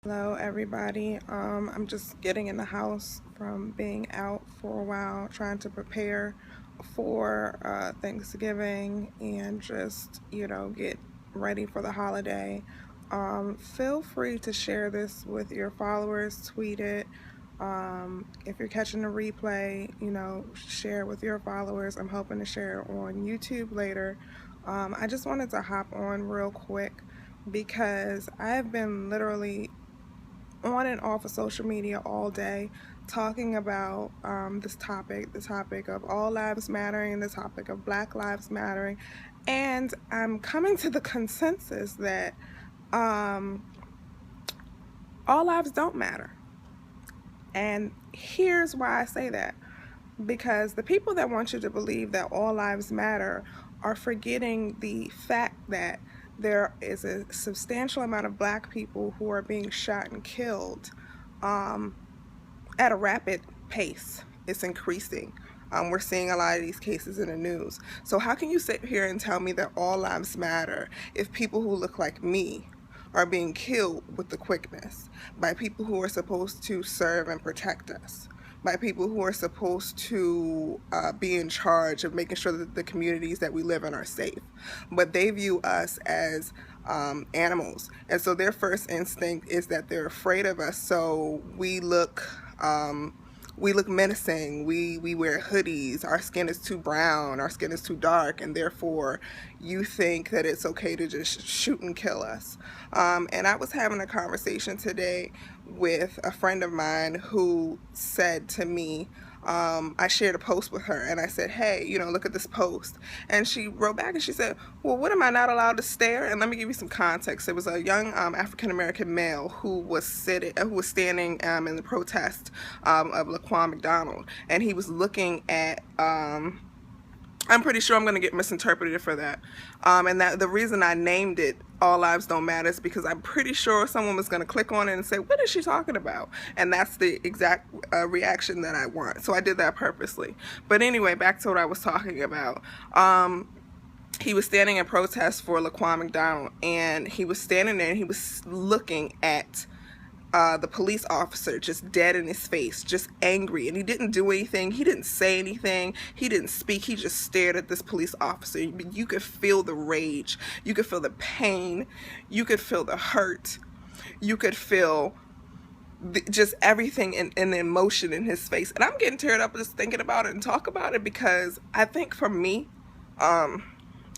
Hello, everybody. I'm just getting in the house from being out for a while, trying to prepare for Thanksgiving and just, get ready for the holiday. Feel free to share this with your followers, tweet it. If you're catching the replay, share it with your followers. I'm hoping to share it on YouTube later. I just wanted to hop on real quick because I've been literally on and off of social media all day talking about this topic, the topic of all lives mattering, the topic of Black Lives Mattering, and I'm coming to the consensus that um, all lives don't matter. And here's why I say that. Because the people that want you to believe that all lives matter are forgetting the fact that there is a substantial amount of Black people who are being shot and killed um, at a rapid pace. It's increasing. We're seeing a lot of these cases in the news. So how can you sit here and tell me that all lives matter if people who look like me are being killed with the quickness by people who are supposed to serve and protect us, by people who are supposed to be in charge of making sure that the communities that we live in are safe, but they view us as animals, and so their first instinct is that they're afraid of us. So we look menacing. We wear hoodies. Our skin is too brown. Our skin is too dark, and therefore, you think that it's okay to just shoot and kill us. And I was having a conversation today with a friend of mine who said to me, I shared a post with her and I said, hey, look at this post. And she wrote back and she said, well, what, am I not allowed to stare? And let me give you some context. There was a young African-American male who was standing in the protest of Laquan McDonald. And he was looking at, I'm pretty sure I'm going to get misinterpreted for that. And that the reason I named it All Lives Don't Matter is because I'm pretty sure someone was going to click on it and say, what is she talking about? And that's the exact reaction that I want. So I did that purposely. But anyway, back to what I was talking about. He was standing in protest for Laquan McDonald, and he was standing there and he was looking at the police officer just dead in his face, just angry, and he didn't do anything. He didn't say anything. He didn't speak. He just stared at this police officer. You could feel the rage. You could feel the pain. You could feel the hurt. You could feel just everything in the emotion in his face. And I'm getting teared up just thinking about it and talk about it, because I think for me, and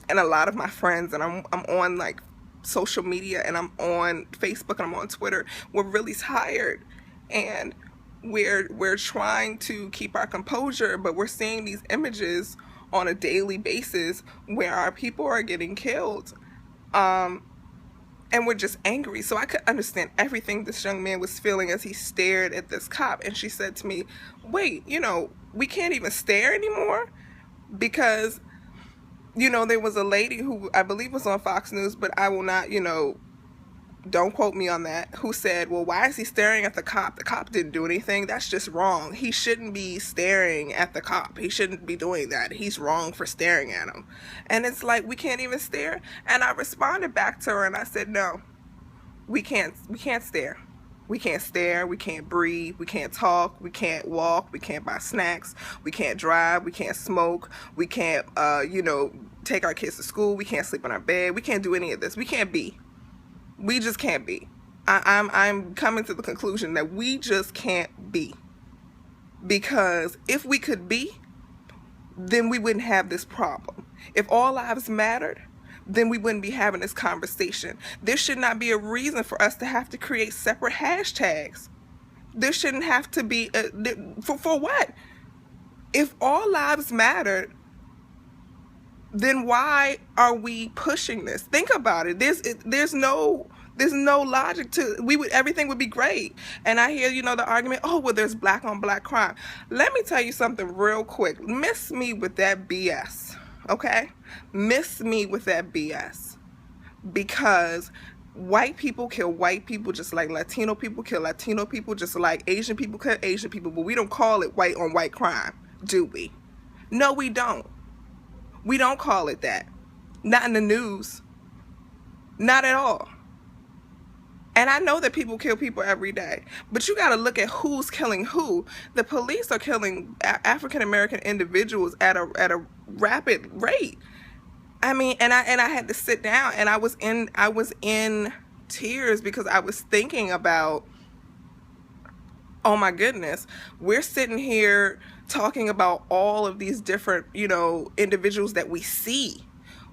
a lot of my friends, and I'm on like social media, and I'm on Facebook, and I'm on Twitter, we're really tired, and we're trying to keep our composure, but we're seeing these images on a daily basis where our people are getting killed, and we're just angry. So I could understand everything this young man was feeling as he stared at this cop. And she said to me, wait, we can't even stare anymore, because there was a lady who I believe was on Fox News, but I will not, don't quote me on that, who said, well, why is he staring at the cop? The cop didn't do anything. That's just wrong. He shouldn't be staring at the cop. He shouldn't be doing that. He's wrong for staring at him. And it's like, we can't even stare. And I responded back to her and I said, no, we can't stare. We can't stare, we can't breathe, we can't talk, we can't walk, we can't buy snacks, we can't drive, we can't smoke, we can't, take our kids to school, we can't sleep in our bed, we can't do any of this. We can't be. We just can't be. I'm coming to the conclusion that we just can't be. Because if we could be, then we wouldn't have this problem. If all lives mattered, then we wouldn't be having this conversation. There should not be a reason for us to have to create separate hashtags. There shouldn't have to be, for what? If all lives mattered, then why are we pushing this? Think about it. There's no logic to, everything would be great. And I hear, the argument, oh, well, there's black on black crime. Let me tell you something real quick. Miss me with that BS. Okay? Miss me with that BS. Because white people kill white people just like Latino people kill Latino people, just like Asian people kill Asian people, but we don't call it white on white crime, do we? No, we don't. We don't call it that. Not in the news. Not at all. And I know that people kill people every day, but you got to look at who's killing who. The police are killing African American individuals at a rapid rate. I mean, and I had to sit down, and I was in tears because I was thinking about, oh my goodness, we're sitting here talking about all of these different, individuals that we see.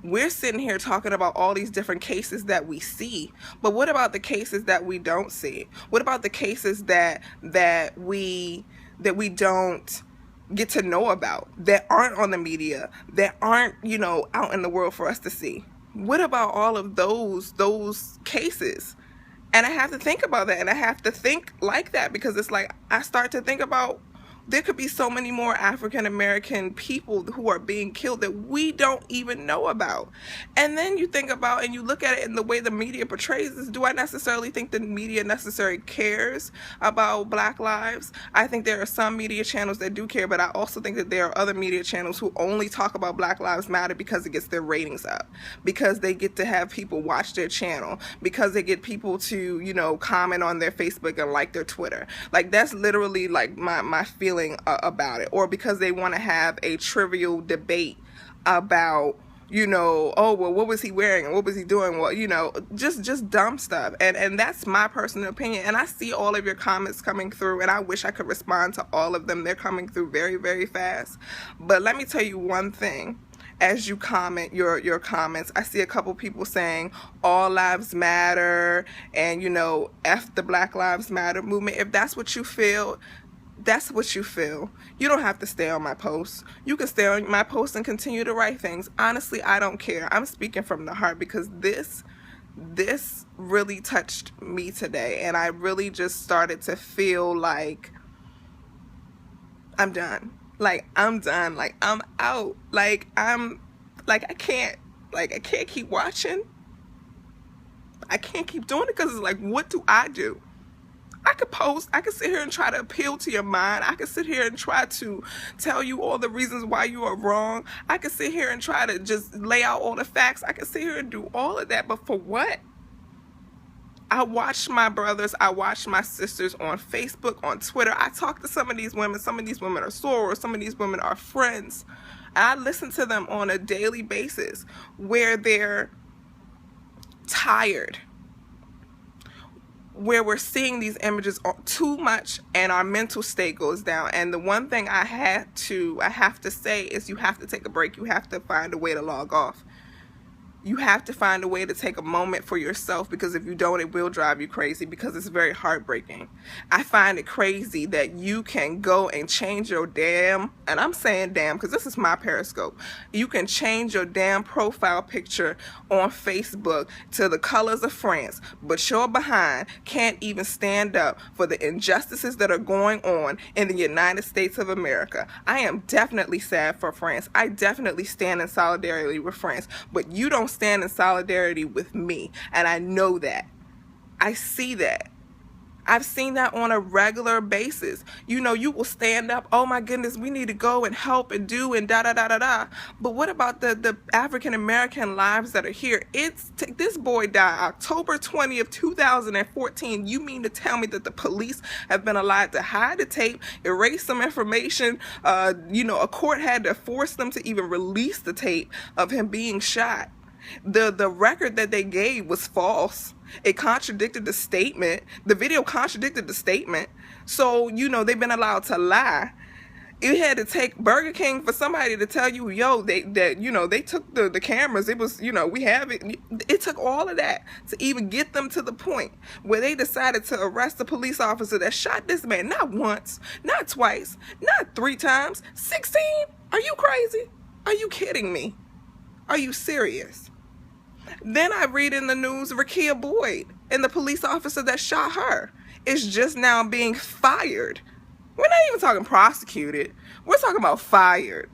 We're sitting here talking about all these different cases that we see, but what about the cases that we don't see? What about the cases that we don't get to know about, that aren't on the media, that aren't, out in the world for us to see? What about all of those cases? And I have to think about that, and I have to think like that, because it's like I start to think about, there could be so many more African American people who are being killed that we don't even know about. And then you think about, and you look at it in the way the media portrays this. Do I necessarily think the media necessarily cares about Black lives? I think there are some media channels that do care, but I also think that there are other media channels who only talk about Black Lives Matter because it gets their ratings up, because they get to have people watch their channel, because they get people to, comment on their Facebook and like their Twitter. Like, that's literally like my feeling about it. Or because they want to have a trivial debate about, oh, well, what was he wearing and what was he doing? Well, just dumb stuff. And that's my personal opinion. And I see all of your comments coming through, and I wish I could respond to all of them. They're coming through very, very fast. But let me tell you one thing. As you comment your comments, I see a couple people saying all lives matter and, F the Black Lives Matter movement. If that's what you feel, that's what you feel. You don't have to stay on my post. You can stay on my post and continue to write things. Honestly, I don't care. I'm speaking from the heart, because this really touched me today, and I really just started to feel like I'm done. Like, I'm done. Like, I'm out. Like, I can't keep watching. I can't keep doing it, because it's like, what do? I could post, I could sit here and try to appeal to your mind. I could sit here and try to tell you all the reasons why you are wrong. I could sit here and try to just lay out all the facts. I could sit here and do all of that, but for what? I watch my brothers, I watch my sisters on Facebook, on Twitter. I talk to some of these women. Some of these women are sorors. Some of these women are friends. And I listen to them on a daily basis, where they're tired, where we're seeing these images too much and our mental state goes down. And the one thing I have to say is, you have to take a break. You have to find a way to log off. You have to find a way to take a moment for yourself, because if you don't, it will drive you crazy, because it's very heartbreaking. I find it crazy that you can go and change your damn, and I'm saying damn because this is my Periscope, you can change your damn profile picture on Facebook to the colors of France, but your behind can't even stand up for the injustices that are going on in the United States of America. I am definitely sad for France. I definitely stand in solidarity with France, but you don't stand in solidarity with me, and I know that. I see that. I've seen that on a regular basis. You will stand up, oh my goodness, we need to go and help and do and da-da-da-da-da. But what about the African-American lives that are here? This boy died October 20th, 2014. You mean to tell me that the police have been allowed to hide the tape, erase some information? A court had to force them to even release the tape of him being shot. The record that they gave was false. It contradicted the statement. The video contradicted the statement. So, they've been allowed to lie. It had to take Burger King for somebody to tell you, they took the cameras. It was, we have it. It took all of that to even get them to the point where they decided to arrest the police officer that shot this man. Not once, not twice, not 3 times, 16? Are you crazy? Are you kidding me? Are you serious? Then I read in the news, Rekia Boyd and the police officer that shot her is just now being fired. We're not even talking prosecuted. We're talking about fired.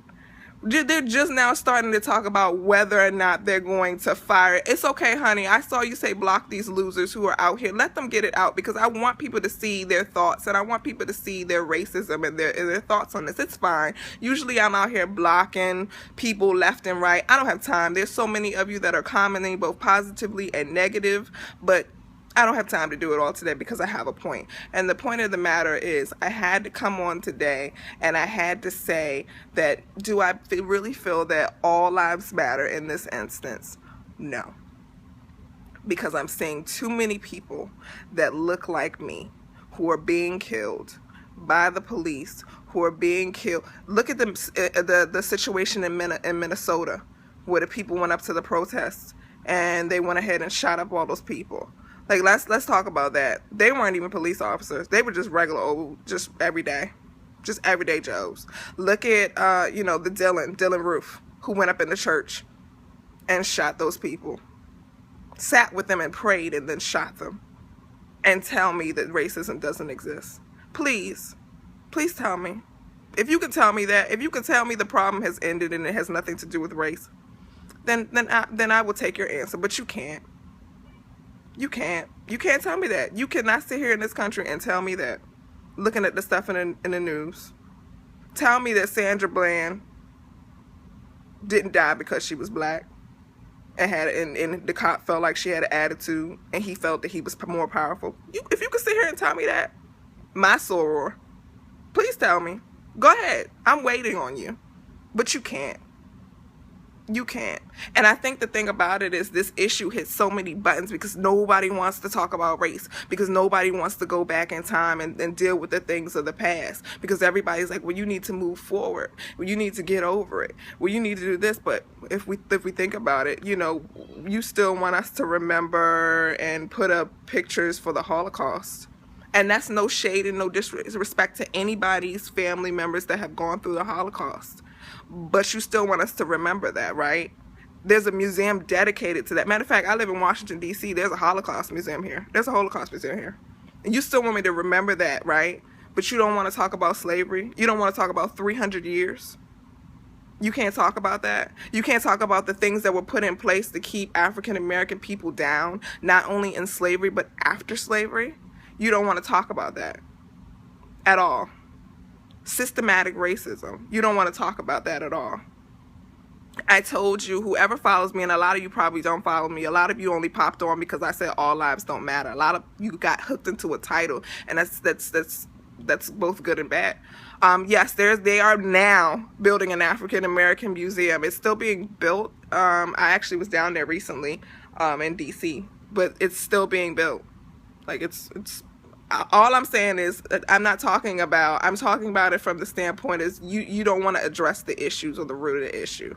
They're just now starting to talk about whether or not they're going to fire it. It's okay, honey. I saw you say block these losers who are out here. Let them get it out, because I want people to see their thoughts, and I want people to see their racism and their thoughts on this. It's fine. Usually I'm out here blocking people left and right. I don't have time. There's so many of you that are commenting both positively and negative, but I don't have time to do it all today because I have a point. And the point of the matter is I had to come on today and I had to say that do I really feel that all lives matter in this instance? No. Because I'm seeing too many people that look like me who are being killed by the police, who are being killed. Look at the situation in Minnesota where the people went up to the protests and they went ahead and shot up all those people. Like, let's talk about that. They weren't even police officers. They were just regular old, just everyday Joes. Look at the Dylan Roof, who went up in the church and shot those people, sat with them and prayed and then shot them, and tell me that racism doesn't exist. Please tell me. If you can tell me that, if you can tell me the problem has ended and it has nothing to do with race, then I will take your answer. But you can't. You can't tell me that. You cannot sit here in this country and tell me that, looking at the stuff in the news. Tell me that Sandra Bland didn't die because she was black and the cop felt like she had an attitude and he felt that he was more powerful. If you can sit here and tell me that, my soror, please tell me. Go ahead. I'm waiting on you. But you can't. You can't. And I think the thing about it is this issue hits so many buttons because nobody wants to talk about race, because nobody wants to go back in time and deal with the things of the past, because everybody's like, well, you need to move forward. Well, you need to get over it. Well, you need to do this. But if we think about it, you still want us to remember and put up pictures for the Holocaust. And that's no shade and no disrespect to anybody's family members that have gone through the Holocaust. But you still want us to remember that, right? There's a museum dedicated to that. Matter of fact, I live in Washington, D.C. There's a Holocaust museum here. There's a Holocaust museum here. And you still want me to remember that, right? But you don't want to talk about slavery. You don't want to talk about 300 years. You can't talk about that. You can't talk about the things that were put in place to keep African American people down, not only in slavery, but after slavery. You don't want to talk about that at all. Systematic racism. You don't want to talk about that at all. I told you, whoever follows me, and a lot of you probably don't follow me. A lot of you only popped on because I said all lives don't matter. A lot of you got hooked into a title, and that's both good and bad. Yes, they are now building an African American museum. It's still being built. I actually was down there recently, in DC, but it's still being built. Like it's. All I'm saying is I'm talking about it from the standpoint is you don't want to address the issues or the root of the issue.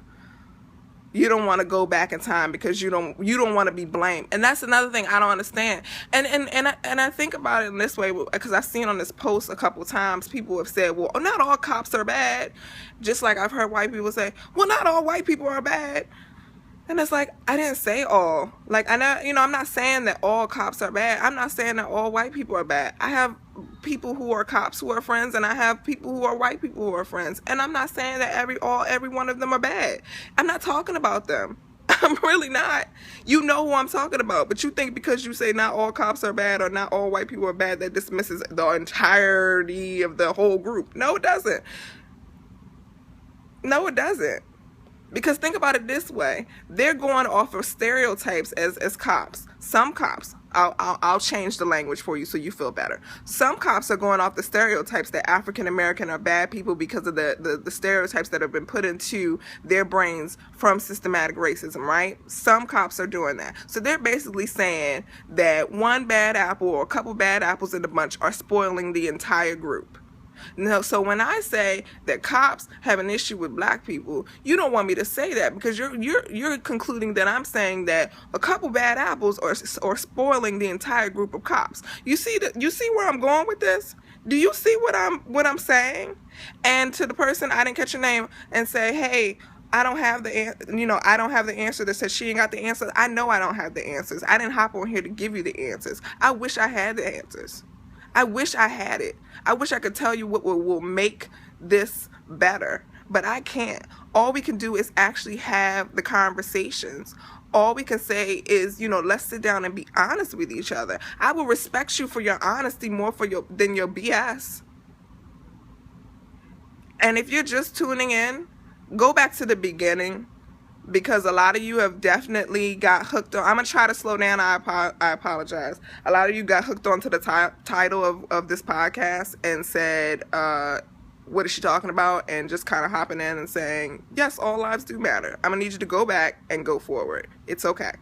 You don't want to go back in time because you don't want to be blamed. And that's another thing I don't understand. And I think about it in this way because I've seen on this post a couple times people have said, well, not all cops are bad. Just like I've heard white people say, well, not all white people are bad. And it's like, I didn't say all. Like, I know, I'm not saying that all cops are bad. I'm not saying that all white people are bad. I have people who are cops who are friends, and I have people who are white people who are friends. And I'm not saying that every one of them are bad. I'm not talking about them. I'm really not. You know who I'm talking about. But you think because you say not all cops are bad or not all white people are bad, that dismisses the entirety of the whole group. No, it doesn't. No, it doesn't. Because think about it this way. They're going off of stereotypes as cops. Some cops, I'll change the language for you so you feel better. Some cops are going off the stereotypes that African American are bad people because of the stereotypes that have been put into their brains from systematic racism, right? Some cops are doing that. So they're basically saying that one bad apple or a couple bad apples in the bunch are spoiling the entire group. No, so when I say that cops have an issue with black people, you don't want me to say that because you're concluding that I'm saying that a couple bad apples are spoiling the entire group of cops. You see where I'm going with this? Do you see what I'm saying? And to the person, I didn't catch your name, and say, hey, I don't have the answer that says she ain't got the answer. I know I don't have the answers. I didn't hop on here to give you the answers. I wish I had the answers. I wish I had it. I wish I could tell you what will make this better, but I can't. All we can do is actually have the conversations. All we can say is, let's sit down and be honest with each other. I will respect you for your honesty more than your BS. And if you're just tuning in, go back to the beginning because a lot of you have definitely got hooked on. I'm going to try to slow down. I apologize. A lot of you got hooked onto the title of this podcast and said, what is she talking about? And just kind of hopping in and saying, yes, all lives do matter. I'm going to need you to go back and go forward. It's okay.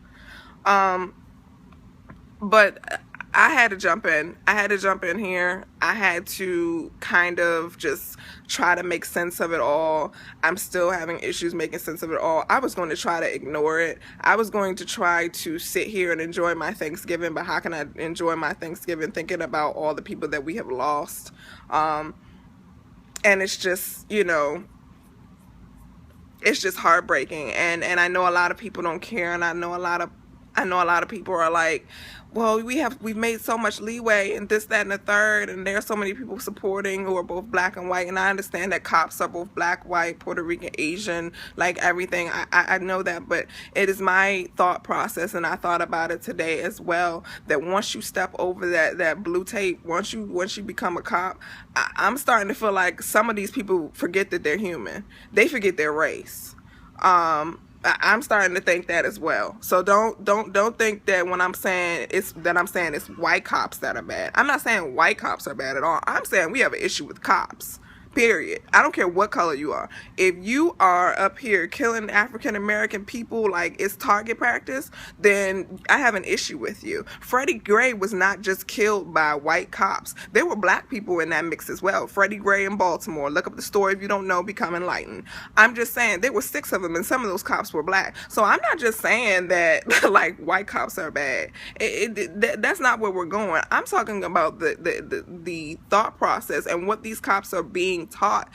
But I had to jump in. I had to jump in here. I had to kind of just try to make sense of it all. I'm still having issues making sense of it all. I was going to try to ignore it. I was going to try to sit here and enjoy my Thanksgiving, but how can I enjoy my Thanksgiving thinking about all the people that we have lost? And it's just, you know, it's just heartbreaking. And I know a lot of people don't care, and I know a lot of people are like, well, we've made so much leeway and this, that, and the third, and there are so many people supporting who are both black and white, and I understand that cops are both black, white, Puerto Rican, Asian, like everything. I know that, but it is my thought process, and I thought about it today as well, that once you step over that blue tape, once you become a cop, I'm starting to feel like some of these people forget that they're human. They forget their race. I'm starting to think that as well. So don't think that when I'm saying it's white cops that are bad. I'm not saying white cops are bad at all. I'm saying we have an issue with cops. Period. I don't care what color you are. If you are up here killing African American people like it's target practice, then I have an issue with you. Freddie Gray was not just killed by white cops. There were black people in that mix as well. Freddie Gray in Baltimore. Look up the story if you don't know, become enlightened. I'm just saying there were 6 of them, and some of those cops were black. So I'm not just saying that like white cops are bad. That's not where we're going. I'm talking about the thought process and what these cops are being taught,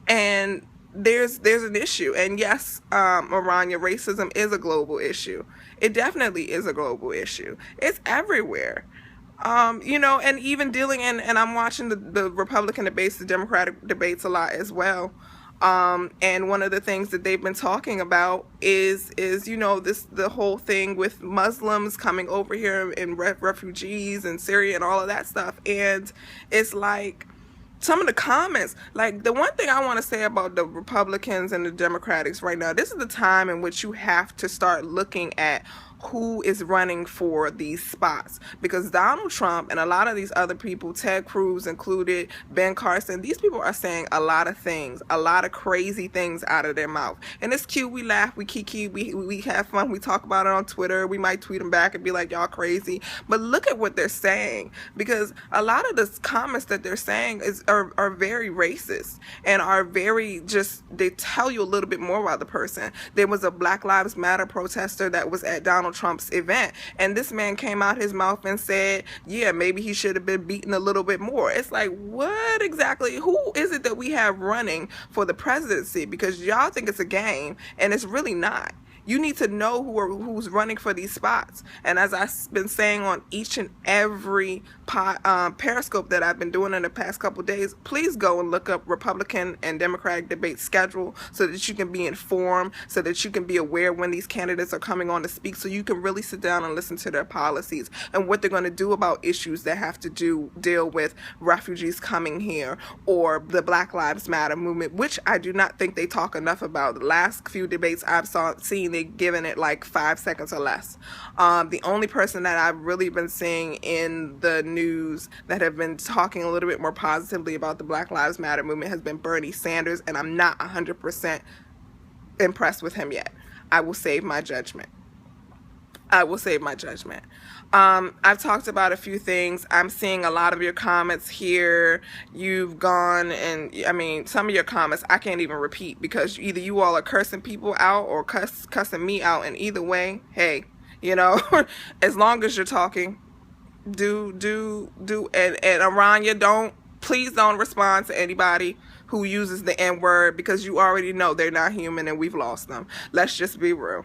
and there's an issue. And yes, Aranya, racism is a global issue. It definitely is a global issue. It's everywhere. You know, and even dealing and I'm watching the Republican debates, the Democratic debates a lot as well. And one of the things that they've been talking about is you know, the whole thing with Muslims coming over here and refugees and Syria and all of that stuff. And it's like, some of the comments, like the one thing I want to say about the Republicans and the Democrats right now, this is the time in which you have to start looking at who is running for these spots, because Donald Trump and a lot of these other people, Ted Cruz included, Ben Carson, these people are saying a lot of things, a lot of crazy things out of their mouth. And it's cute, we laugh, we kiki, we have fun, we talk about it on Twitter, we might tweet them back and be like, y'all crazy, but look at what they're saying, because a lot of the comments that they're saying are very racist and are very just, they tell you a little bit more about the person. There was a Black Lives Matter protester that was at Donald Trump's event, and this man came out his mouth and said, yeah, maybe he should have been beaten a little bit more. It's like, what exactly, who is it that we have running for the presidency? Because y'all think it's a game, and it's really not. You need to know who's running for these spots. And as I've been saying on each and every Periscope that I've been doing in the past couple days, please go and look up Republican and Democratic debate schedule so that you can be informed, so that you can be aware when these candidates are coming on to speak, so you can really sit down and listen to their policies and what they're going to do about issues that have to deal with refugees coming here or the Black Lives Matter movement, which I do not think they talk enough about. The last few debates I've seen, they've given it like 5 seconds or less. The only person that I've really been seeing in the news that have been talking a little bit more positively about the Black Lives Matter movement has been Bernie Sanders, and I'm not 100% impressed with him yet. I will save my judgment. I've talked about a few things. I'm seeing a lot of your comments here. You've gone and, I mean, some of your comments I can't even repeat, because either you all are cursing people out or cussing me out, and either way, hey, you know, as long as you're talking, and Aranya, please don't respond to anybody who uses the N-word, because you already know they're not human and we've lost them. Let's just be real.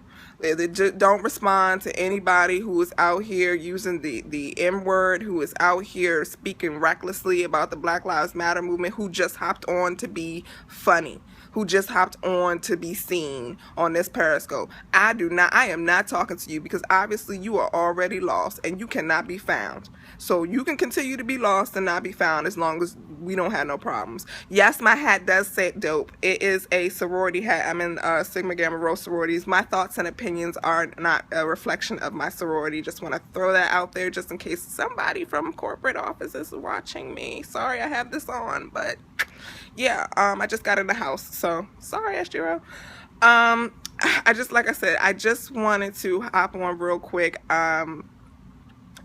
Don't respond to anybody who is out here using the M word, who is out here speaking recklessly about the Black Lives Matter movement, who just hopped on to be funny, who just hopped on to be seen on this Periscope. I am not talking to you, because obviously you are already lost and you cannot be found. So you can continue to be lost and not be found as long as we don't have no problems. Yes, my hat does say dope. It is a sorority hat. I'm in Sigma Gamma Rho sororities. My thoughts and opinions are not a reflection of my sorority. Just want to throw that out there just in case somebody from corporate office is watching me. Sorry I have this on, but yeah, I just got in the house, so sorry, SGRO. Like I said, I just wanted to hop on real quick.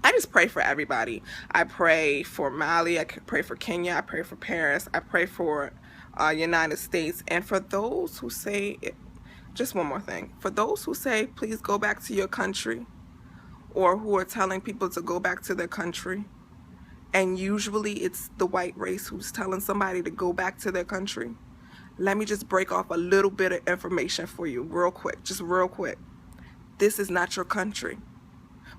I just pray for everybody. I pray for Mali. I pray for Kenya. I pray for Paris. I pray for United States. And for those who say, just one more thing, for those who say, please go back to your country, or who are telling people to go back to their country, and usually it's the white race who's telling somebody to go back to their country, let me just break off a little bit of information for you real quick, just real quick. This is not your country.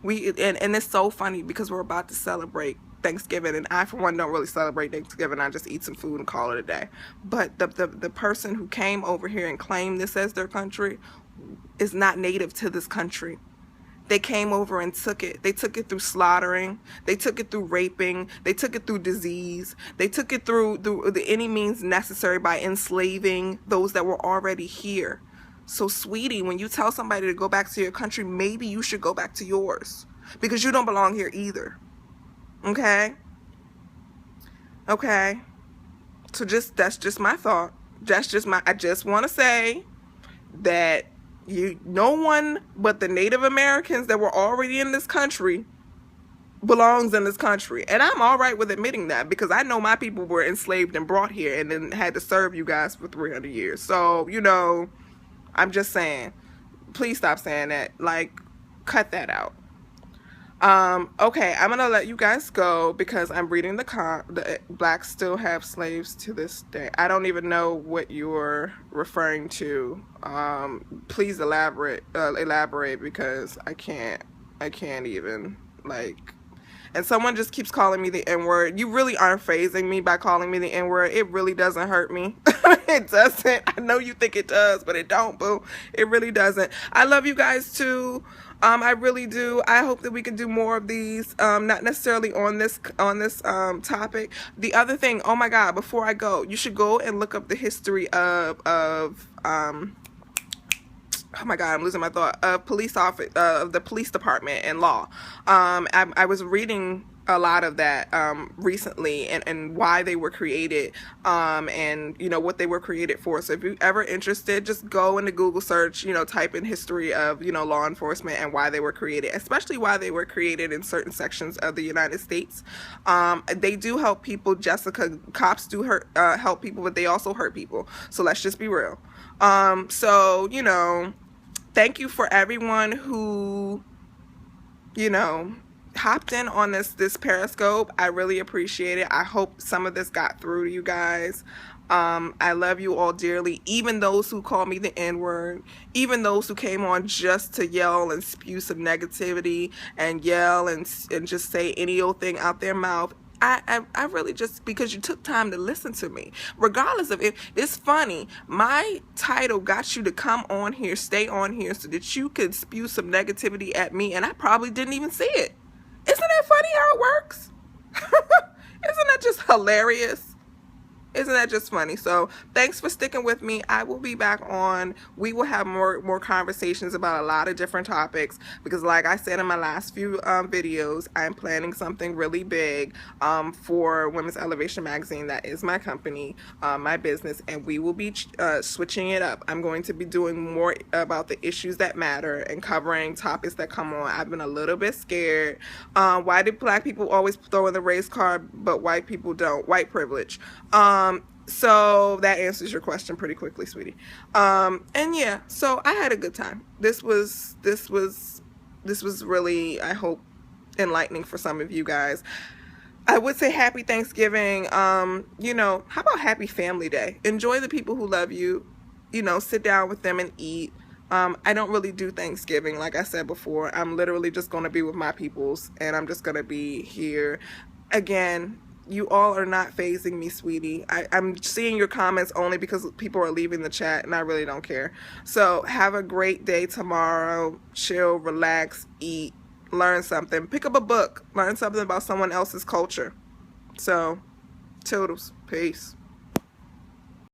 And it's so funny because we're about to celebrate Thanksgiving, and I for one don't really celebrate Thanksgiving. I just eat some food and call it a day. But the person who came over here and claimed this as their country is not native to this country. They came over and took it. They took it through slaughtering. They took it through raping. They took it through disease. They took it through any means necessary by enslaving those that were already here. So, sweetie, when you tell somebody to go back to your country, maybe you should go back to yours, because you don't belong here either. Okay? Okay? So that's just my thought. I just want to say that no one but the Native Americans that were already in this country belongs in this country. And I'm all right with admitting that, because I know my people were enslaved and brought here and then had to serve you guys for 300 years. So, I'm just saying, please stop saying that. Like, cut that out. Okay, I'm gonna let you guys go because I'm reading the blacks still have slaves to this day. I don't even know what you're referring to. Please elaborate because I can't even, like. And someone just keeps calling me the N-word. You really aren't phasing me by calling me the N-word. It really doesn't hurt me. It doesn't. I know you think it does, but it don't, boo. It really doesn't. I love you guys too. I really do. I hope that we can do more of these. Not necessarily on this topic. The other thing, oh my God, before I go, you should go and look up the history of oh my God, I'm losing my thought. Police office, the police department and law. I was reading a lot of that recently, and why they were created, and what they were created for. So if you're ever interested, just go into Google search, type in history of law enforcement and why they were created, especially why they were created in certain sections of the United States. They do help people. Cops do help people, but they also hurt people. So let's just be real. Thank you for everyone who, hopped in on this Periscope. I really appreciate it. I hope some of this got through to you guys. I love you all dearly, even those who call me the N-word, even those who came on just to yell and spew some negativity and yell and just say any old thing out their mouth. I really, just because you took time to listen to me, regardless of if it's funny, my title got you to come on here, stay on here so that you could spew some negativity at me, and I probably didn't even see it. Isn't that funny how it works? Isn't that just hilarious? Isn't that just funny? So thanks for sticking with me. I will be back on. We will have more conversations about a lot of different topics, because like I said in my last few videos, I'm planning something really big for Women's Elevation Magazine. That is my company, my business, and we will be switching it up. I'm going to be doing more about the issues that matter and covering topics that come on. I've been a little bit scared. Why do black people always throw in the race card but white people don't? White privilege. So that answers your question pretty quickly, sweetie. And yeah, so I had a good time. This was really, I hope, enlightening for some of you guys. I would say happy Thanksgiving. How about happy family day? Enjoy the people who love you. Sit down with them and eat. I don't really do Thanksgiving, like I said before. I'm literally just going to be with my peoples, and I'm just going to be here. Again, you all are not phasing me, sweetie. I'm seeing your comments only because people are leaving the chat, and I really don't care. So have a great day tomorrow. Chill, relax, eat, learn something. Pick up a book. Learn something about someone else's culture. So, toodles. Peace.